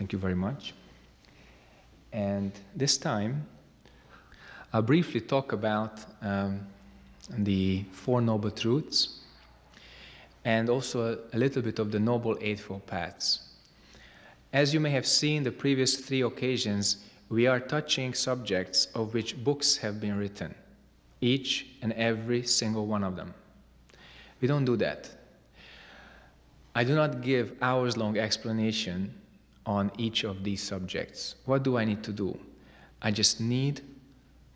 Thank you very much. And this time, I'll briefly talk about the Four Noble Truths and also a little bit of the Noble Eightfold Paths. As you may have seen the previous 3 occasions, we are touching subjects of which books have been written, each and every single one of them. We don't do that. I do not give hours-long explanation on each of these subjects. What do I need to do? I just need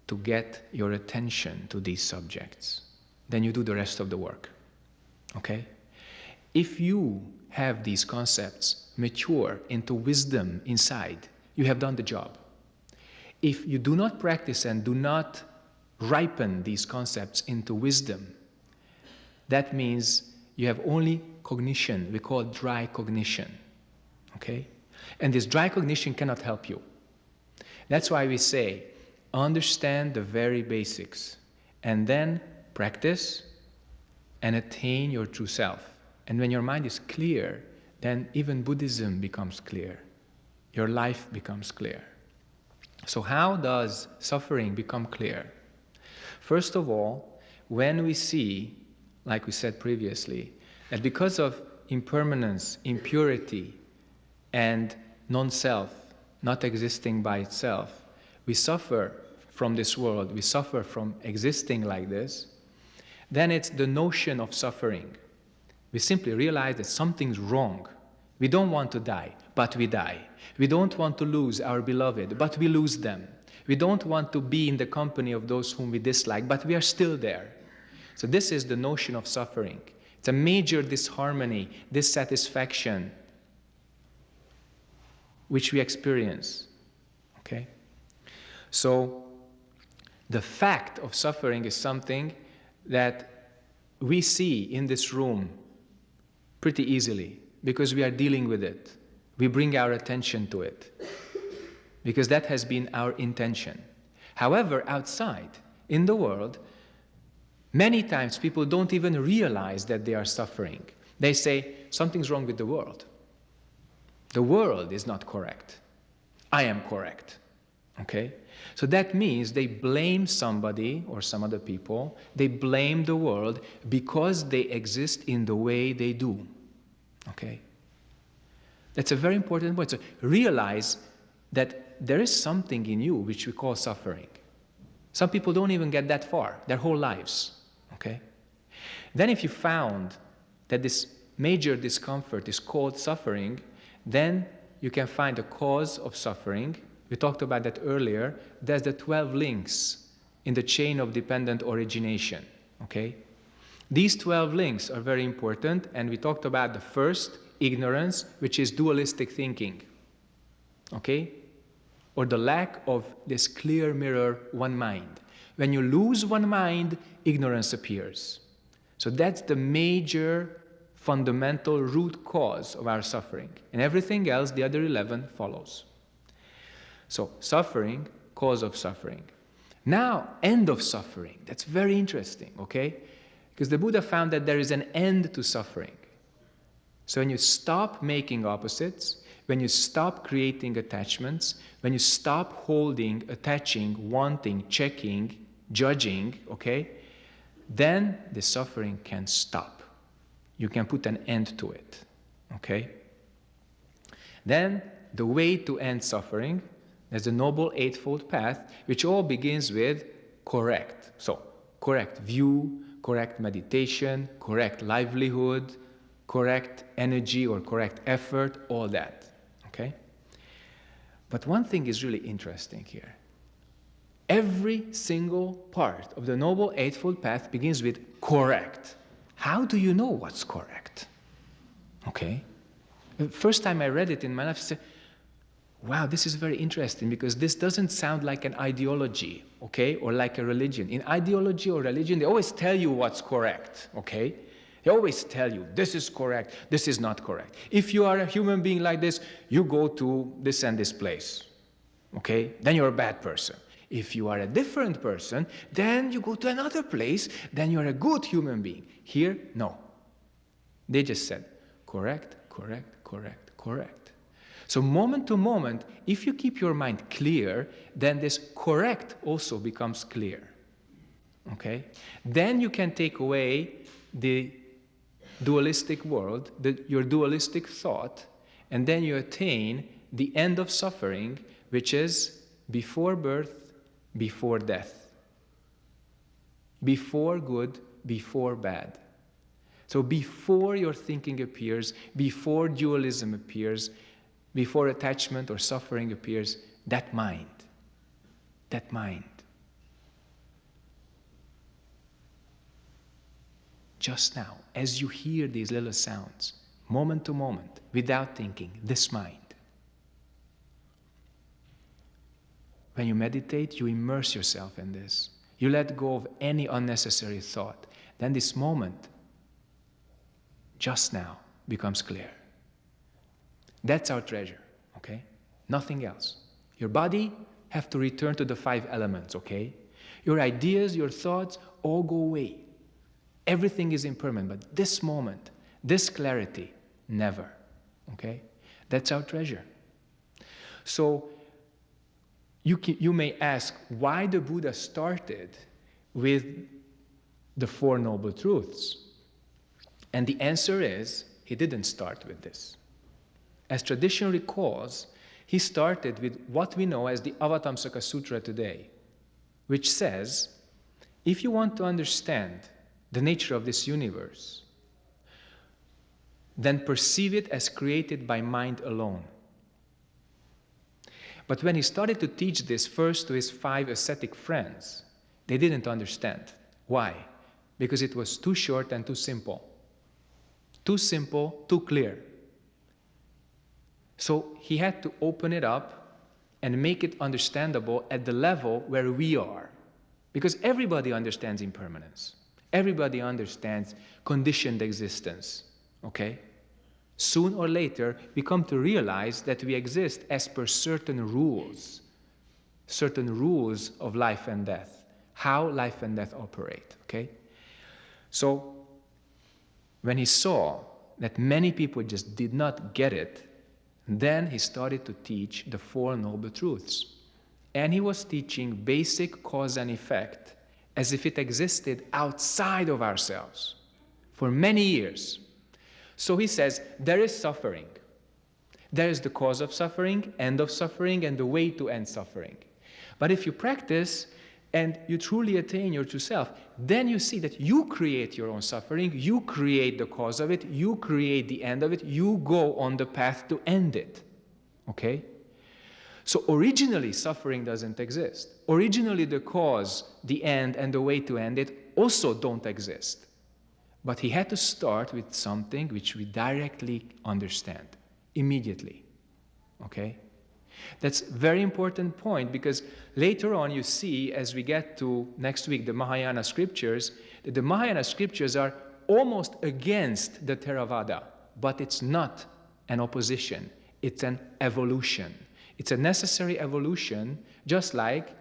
to get your attention to these subjects. Then you do the rest of the work, okay? If you have these concepts mature into wisdom inside, you have done the job. If you do not practice and do not ripen these concepts into wisdom, that means you have only cognition. We call it dry cognition, okay? And this dry cognition cannot help you. That's why we say, understand the very basics, and then practice and attain your true self. And when your mind is clear, then even Buddhism becomes clear. Your life becomes clear. So how does suffering become clear? First of all, when we see, like we said previously, that because of impermanence, impurity, and non-self, not existing by itself, we suffer from this world, we suffer from existing like this, then it's the notion of suffering. We simply realize that something's wrong. We don't want to die, but we die. We don't want to lose our beloved, but we lose them. We don't want to be in the company of those whom we dislike, but we are still there. So this is the notion of suffering. It's a major disharmony, dissatisfaction, which we experience, okay? So the fact of suffering is something that we see in this room pretty easily because we are dealing with it. We bring our attention to it because that has been our intention. However, outside, in the world, many times people don't even realize that they are suffering. They say, something's wrong with the world. The world is not correct. I am correct, okay? So that means they blame somebody or some other people. They blame the world because they exist in the way they do, okay? That's a very important point. So realize that there is something in you which we call suffering. Some people don't even get that far, their whole lives, okay? Then if you found that this major discomfort is called suffering, then you can find the cause of suffering. We talked about that earlier. There's the 12 links in the chain of dependent origination, okay? These 12 links are very important, and we talked about the first, ignorance, which is dualistic thinking, okay? Or the lack of this clear mirror, one mind. When you lose one mind, ignorance appears. So that's the major fundamental root cause of our suffering. And everything else, the other 11, follows. So suffering, cause of suffering. Now, end of suffering. That's very interesting, okay? Because the Buddha found that there is an end to suffering. So when you stop making opposites, when you stop creating attachments, when you stop holding, attaching, wanting, checking, judging, okay, then the suffering can stop. You can put an end to it, okay? Then the way to end suffering, there's the Noble Eightfold Path, which all begins with correct. So correct view, correct meditation, correct livelihood, correct energy or correct effort, all that, okay? But one thing is really interesting here. Every single part of the Noble Eightfold Path begins with correct. How do you know what's correct? Okay? The first time I read it in my life, I said, wow, this is very interesting because this doesn't sound like an ideology, okay, or like a religion. In ideology or religion, they always tell you what's correct, okay? They always tell you, this is correct, this is not correct. If you are a human being like this, you go to this and this place, okay? Then you're a bad person. If you are a different person, then you go to another place, then you're a good human being. Here, no. They just said, correct, correct, correct, correct. So moment to moment, if you keep your mind clear, then this correct also becomes clear. Okay? Then you can take away the dualistic world, your dualistic thought, and then you attain the end of suffering, which is before birth, before death. Before good, before bad. So before your thinking appears, before dualism appears, before attachment or suffering appears, that mind. Just now, as you hear these little sounds, moment to moment, without thinking, this mind. When you meditate, you immerse yourself in this. You let go of any unnecessary thought. Then this moment, just now, becomes clear. That's our treasure, okay? Nothing else. Your body have to return to the 5 elements, okay? Your ideas, your thoughts, all go away. Everything is impermanent, but this moment, this clarity, never, okay? That's our treasure. So, you may ask why the Buddha started with the 4 Noble Truths. And the answer is, he didn't start with this. As tradition recalls, he started with what we know as the Avatamsaka Sutra today, which says, if you want to understand the nature of this universe, then perceive it as created by mind alone. But when he started to teach this first to his 5 ascetic friends, they didn't understand. Why? Because it was too short and too simple. Too simple, too clear. So he had to open it up and make it understandable at the level where we are. Because everybody understands impermanence. Everybody understands conditioned existence, okay? Soon or later, we come to realize that we exist as per certain rules of life and death, how life and death operate, okay? So, when he saw that many people just did not get it, then he started to teach the 4 Noble Truths. And he was teaching basic cause and effect as if it existed outside of ourselves for many years. So he says, there is suffering. There is the cause of suffering, end of suffering, and the way to end suffering. But if you practice and you truly attain your true self, then you see that you create your own suffering, you create the cause of it, you create the end of it, you go on the path to end it. Okay? So originally, suffering doesn't exist. Originally, the cause, the end, and the way to end it also don't exist. But he had to start with something which we directly understand, immediately. Okay? That's a very important point, because later on you see, as we get to next week, the Mahayana scriptures, that the Mahayana scriptures are almost against the Theravada, but it's not an opposition, it's an evolution. It's a necessary evolution, just like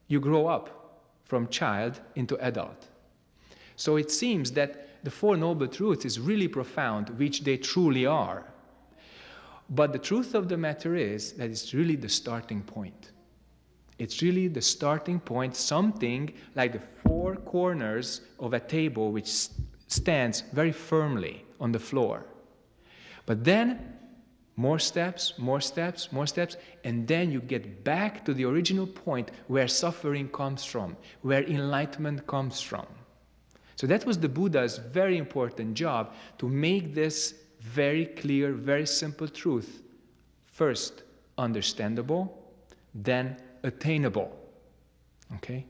you grow up from child into adult. So it seems that the 4 Noble Truths is really profound, which they truly are. But the truth of the matter is that it's really the starting point. It's really the starting point, something like the 4 corners of a table which stands very firmly on the floor. But then, more steps, and then you get back to the original point where suffering comes from, where enlightenment comes from. So that was the Buddha's very important job, to make this very clear, very simple truth first understandable, then attainable. Okay?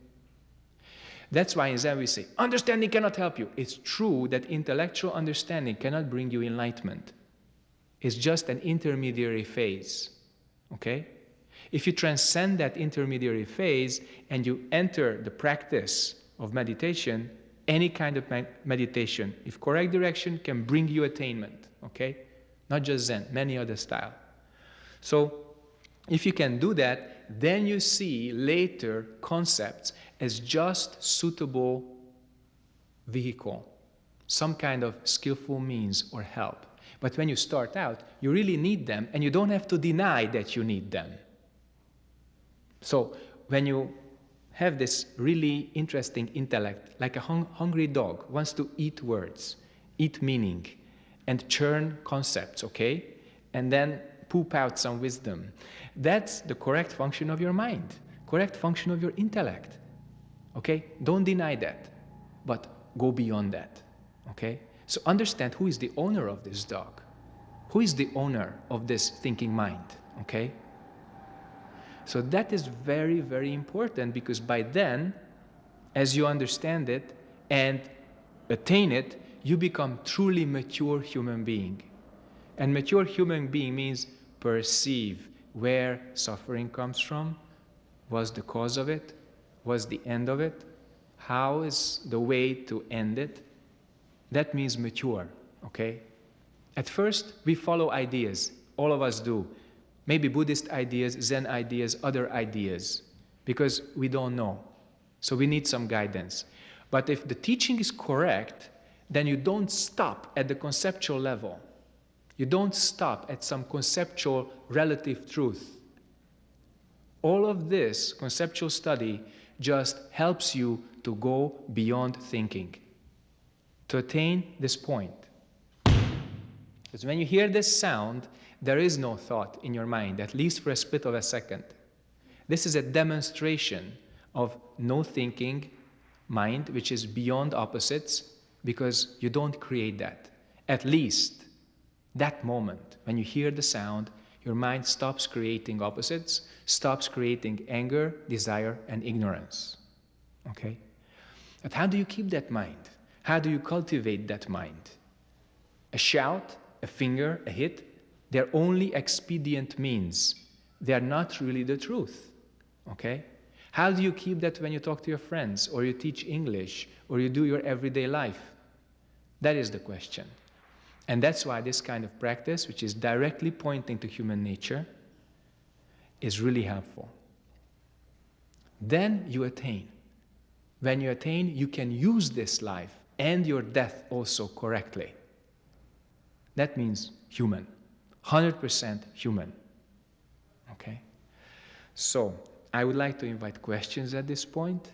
That's why in Zen we say, understanding cannot help you. It's true that intellectual understanding cannot bring you enlightenment. It's just an intermediary phase. Okay? If you transcend that intermediary phase and you enter the practice of meditation, any kind of meditation, if correct direction, can bring you attainment. Okay? Not just Zen, many other styles. So, if you can do that, then you see later concepts as just suitable vehicle, some kind of skillful means or help. But when you start out, you really need them, and you don't have to deny that you need them. So when you have this really interesting intellect, like a hungry dog wants to eat words, eat meaning, and churn concepts, okay? And then poop out some wisdom. That's the correct function of your mind, correct function of your intellect, okay? Don't deny that, but go beyond that, okay? So understand who is the owner of this dog, who is the owner of this thinking mind, okay? So that is very, very important, because by then, as you understand it and attain it, you become truly mature human being. And mature human being means perceive where suffering comes from, what's the cause of it, what's the end of it, how is the way to end it. That means mature, okay? At first, we follow ideas. All of us do. Maybe Buddhist ideas, Zen ideas, other ideas, because we don't know. So we need some guidance. But if the teaching is correct, then you don't stop at the conceptual level. You don't stop at some conceptual relative truth. All of this conceptual study just helps you to go beyond thinking, to attain this point. Because when you hear this sound, there is no thought in your mind, at least for a split of a second. This is a demonstration of no thinking mind, which is beyond opposites, because you don't create that. At least that moment, when you hear the sound, your mind stops creating opposites, stops creating anger, desire, and ignorance. Okay? But how do you keep that mind? How do you cultivate that mind? A shout, a finger, a hit, they're only expedient means. They are not really the truth. Okay? How do you keep that when you talk to your friends, or you teach English, or you do your everyday life? That is the question. And that's why this kind of practice, which is directly pointing to human nature, is really helpful. Then you attain. When you attain, you can use this life and your death also correctly. That means human, 100% human. Okay? So, I would like to invite questions at this point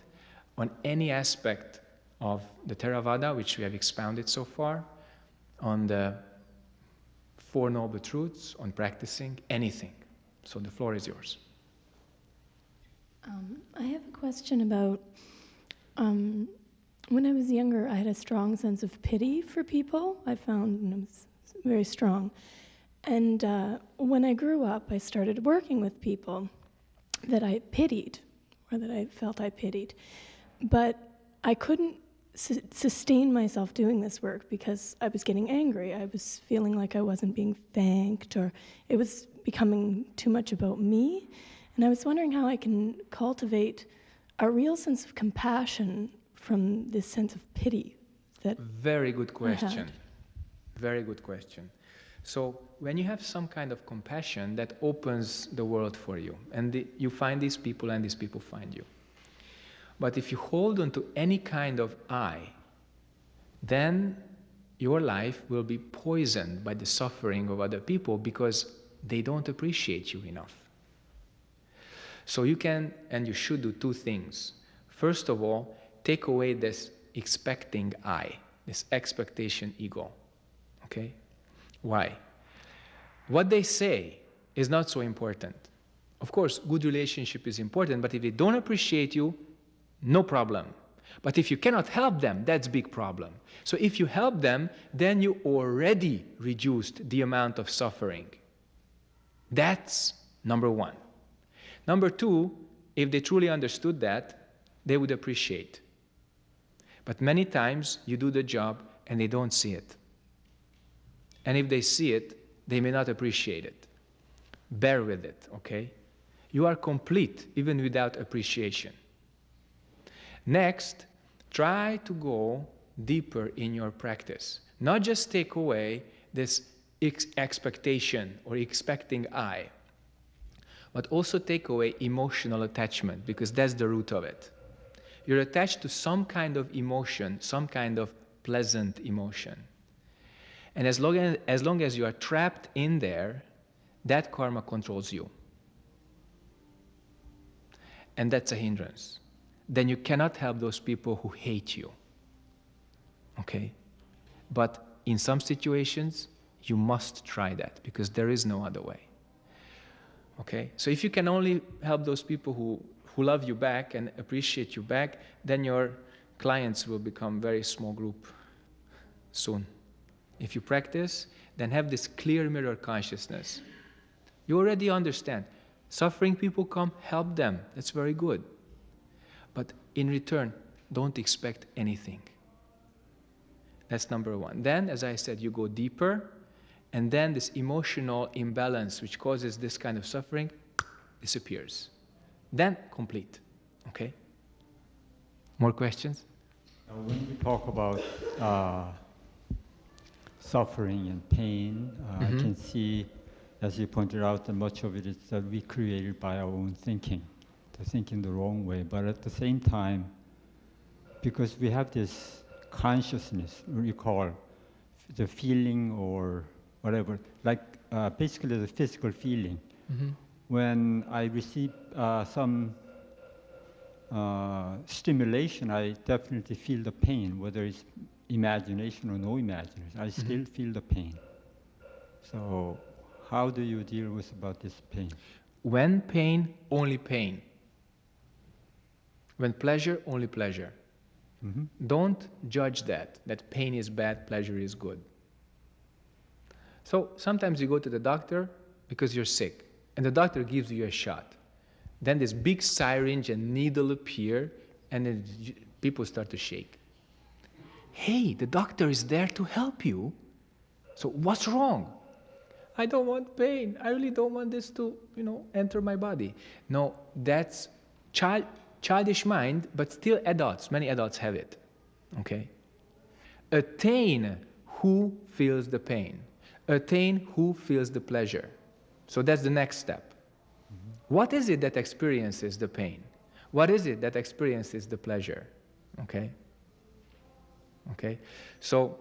on any aspect of the Theravada, which we have expounded so far, on the Four Noble Truths, on practicing, anything. So the floor is yours. I have a question about, when I was younger, I had a strong sense of pity for people. I found it was very strong. And when I grew up, I started working with people that I pitied, or that I felt I pitied. But I couldn't sustain myself doing this work because I was getting angry. I was feeling like I wasn't being thanked, or it was becoming too much about me. And I was wondering how I can cultivate a real sense of compassion from this sense of pity that Very good question. Very good question. So when you have some kind of compassion, that opens the world for you. And you find these people, and these people find you. But if you hold on to any kind of I, then your life will be poisoned by the suffering of other people, because they don't appreciate you enough. So you can and you should do two things. First of all, take away this expecting I, this expectation ego. Okay? Why? What they say is not so important. Of course, good relationship is important, but if they don't appreciate you, no problem. But if you cannot help them, that's a big problem. So if you help them, then you already reduced the amount of suffering. That's number one. Number two, if they truly understood that, they would appreciate. But many times you do the job and they don't see it. And if they see it, they may not appreciate it. Bear with it, okay? You are complete even without appreciation. Next, try to go deeper in your practice. Not just take away this expectation or expecting I, but also take away emotional attachment, because that's the root of it. You're attached to some kind of emotion, some kind of pleasant emotion. And as long as you are trapped in there, that karma controls you. And that's a hindrance. Then you cannot help those people who hate you. Okay? But in some situations, you must try that because there is no other way. Okay? So if you can only help those people who love you back and appreciate you back, then your clients will become very small group soon. If you practice, then have this clear mirror consciousness. You already understand. Suffering people come, help them. That's very good. But in return, don't expect anything. That's number one. Then, as I said, you go deeper, and then this emotional imbalance which causes this kind of suffering disappears. Then complete. Okay? More questions? When we talk about suffering and pain, I can see, as you pointed out, that much of it is that we created by our own thinking, to thinking the wrong way. But at the same time, because we have this consciousness, we call the feeling or whatever, like basically the physical feeling. When I receive some stimulation, I definitely feel the pain, whether it's imagination or no imagination. I still feel the pain. So how do you deal with about this pain? When pain, only pain. When pleasure, only pleasure. Don't judge that pain is bad, pleasure is good. So sometimes you go to the doctor because you're sick, and the doctor gives you a shot. Then this big syringe and needle appear, and then people start to shake. Hey, the doctor is there to help you. So what's wrong? I don't want pain. I really don't want this to, enter my body. No, that's childish mind, but still adults. Many adults have it. Okay? Attain who feels the pain. Attain who feels the pleasure. So that's the next step. What is it that experiences the pain? What is it that experiences the pleasure? Okay? Okay? So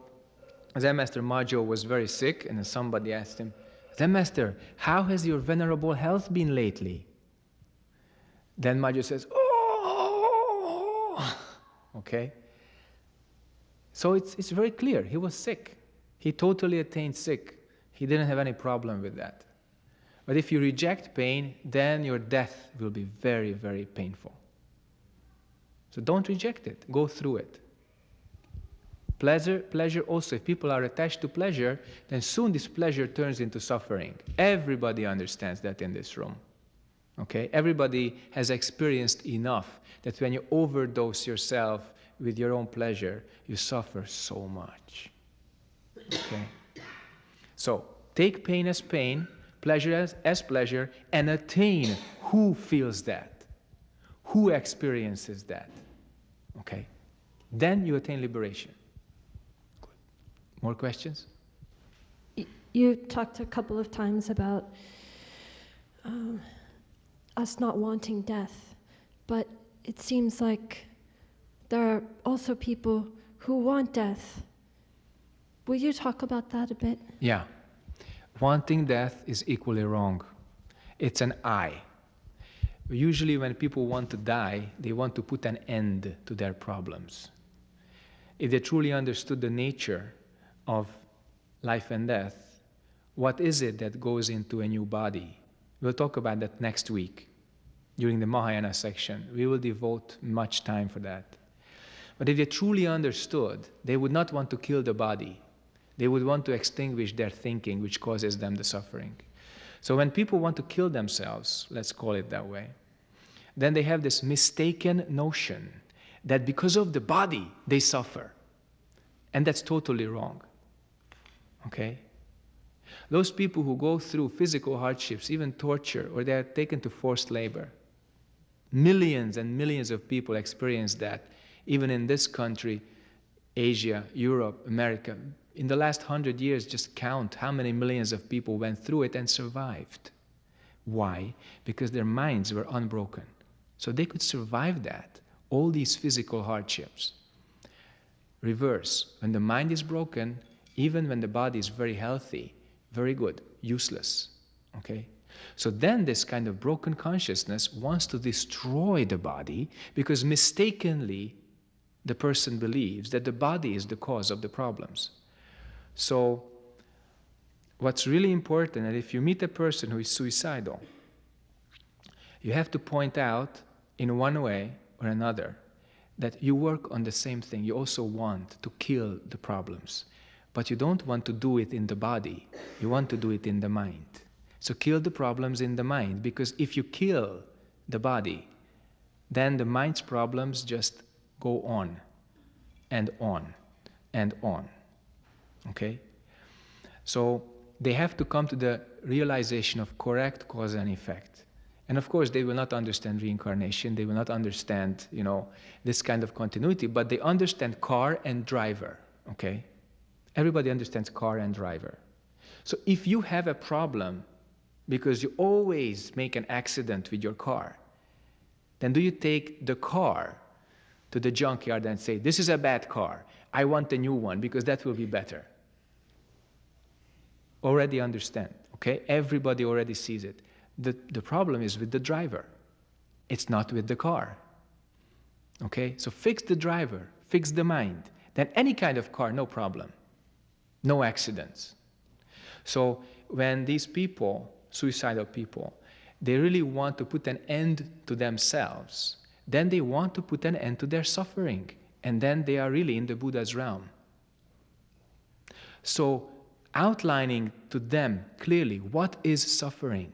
Zen Master Majo was very sick, and then somebody asked him, Zen Master, how has your venerable health been lately? Then Majo says, oh! Okay? So it's very clear. He was sick. He totally attained sick. He didn't have any problem with that. But if you reject pain, then your death will be very, very painful. So don't reject it. Go through it. Pleasure also. If people are attached to pleasure, then soon this pleasure turns into suffering. Everybody understands that in this room. Okay? Everybody has experienced enough that when you overdose yourself with your own pleasure, you suffer so much. Okay? So take pain as pain, pleasure as pleasure, and attain who feels that, who experiences that. Okay? Then you attain liberation. Good. More questions? You talked a couple of times about us not wanting death, but it seems like there are also people who want death. Will you talk about that a bit? Yeah. Wanting death is equally wrong. It's an I. Usually when people want to die, they want to put an end to their problems. If they truly understood the nature of life and death, what is it that goes into a new body? We'll talk about that next week during the Mahayana section. We will devote much time for that. But if they truly understood, they would not want to kill the body. They would want to extinguish their thinking, which causes them the suffering. So when people want to kill themselves, let's call it that way, then they have this mistaken notion that because of the body, they suffer. And that's totally wrong. Okay? Those people who go through physical hardships, even torture, or they are taken to forced labor, millions and millions of people experience that, even in this country, Asia, Europe, America. In the last 100 years, just count how many millions of people went through it and survived. Why? Because their minds were unbroken. So they could survive that, all these physical hardships. Reverse, when the mind is broken, even when the body is very healthy, very good, useless. Okay? So then this kind of broken consciousness wants to destroy the body because mistakenly the person believes that the body is the cause of the problems. So what's really important, and if you meet a person who is suicidal, you have to point out in one way or another that you work on the same thing. You also want to kill the problems, but you don't want to do it in the body. You want to do it in the mind. So kill the problems in the mind, because if you kill the body, then the mind's problems just go on and on and on. Okay? So they have to come to the realization of correct cause and effect. And of course, they will not understand reincarnation. They will not understand, this kind of continuity, but they understand car and driver. Okay? Everybody understands car and driver. So if you have a problem because you always make an accident with your car, then do you take the car to the junkyard and say, this is a bad car, I want a new one because that will be better? Already understand, okay? Everybody already sees it. The problem is with the driver. It's not with the car. Okay? So fix the driver, fix the mind. Then any kind of car, no problem. No accidents. So when these people, suicidal people, they really want to put an end to themselves, then they want to put an end to their suffering. And then they are really in the Buddha's realm. So outlining to them clearly what is suffering,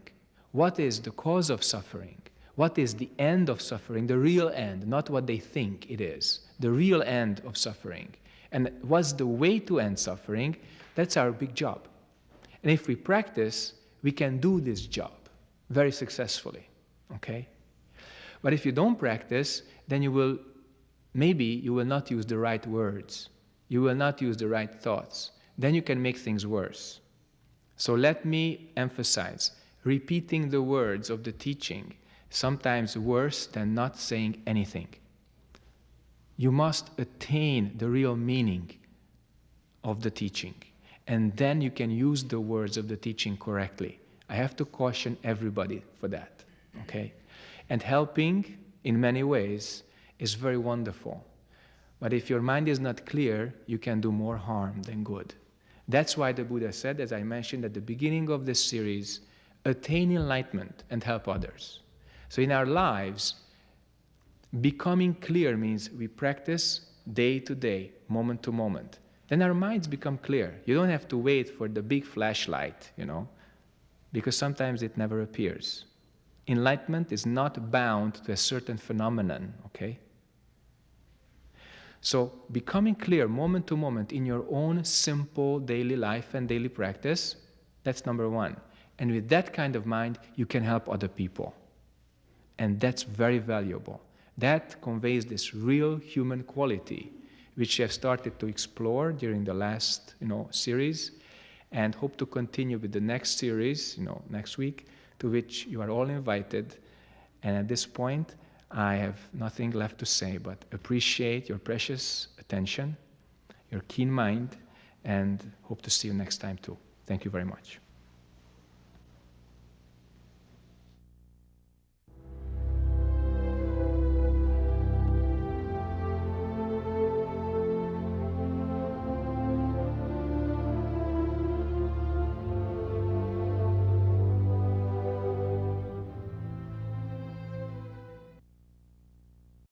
what is the cause of suffering, what is the end of suffering, the real end, not what they think it is, the real end of suffering. And what's the way to end suffering? That's our big job. And if we practice, we can do this job very successfully, okay? But if you don't practice, then maybe you will not use the right words. You will not use the right thoughts. Then you can make things worse. So let me emphasize, repeating the words of the teaching, sometimes worse than not saying anything. You must attain the real meaning of the teaching, and then you can use the words of the teaching correctly. I have to caution everybody for that, okay? And helping in many ways is very wonderful. But if your mind is not clear, you can do more harm than good. That's why the Buddha said, as I mentioned at the beginning of this series, attain enlightenment and help others. So in our lives, becoming clear means we practice day to day, moment to moment. Then our minds become clear. You don't have to wait for the big flashlight, because sometimes it never appears. Enlightenment is not bound to a certain phenomenon, okay? So becoming clear moment to moment in your own simple daily life and daily practice, that's number one. And with that kind of mind, you can help other people. And that's very valuable. That conveys this real human quality, which we have started to explore during the last, series, and hope to continue with the next series, next week, to which you are all invited. And at this point, I have nothing left to say but appreciate your precious attention, your keen mind, and hope to see you next time too. Thank you very much.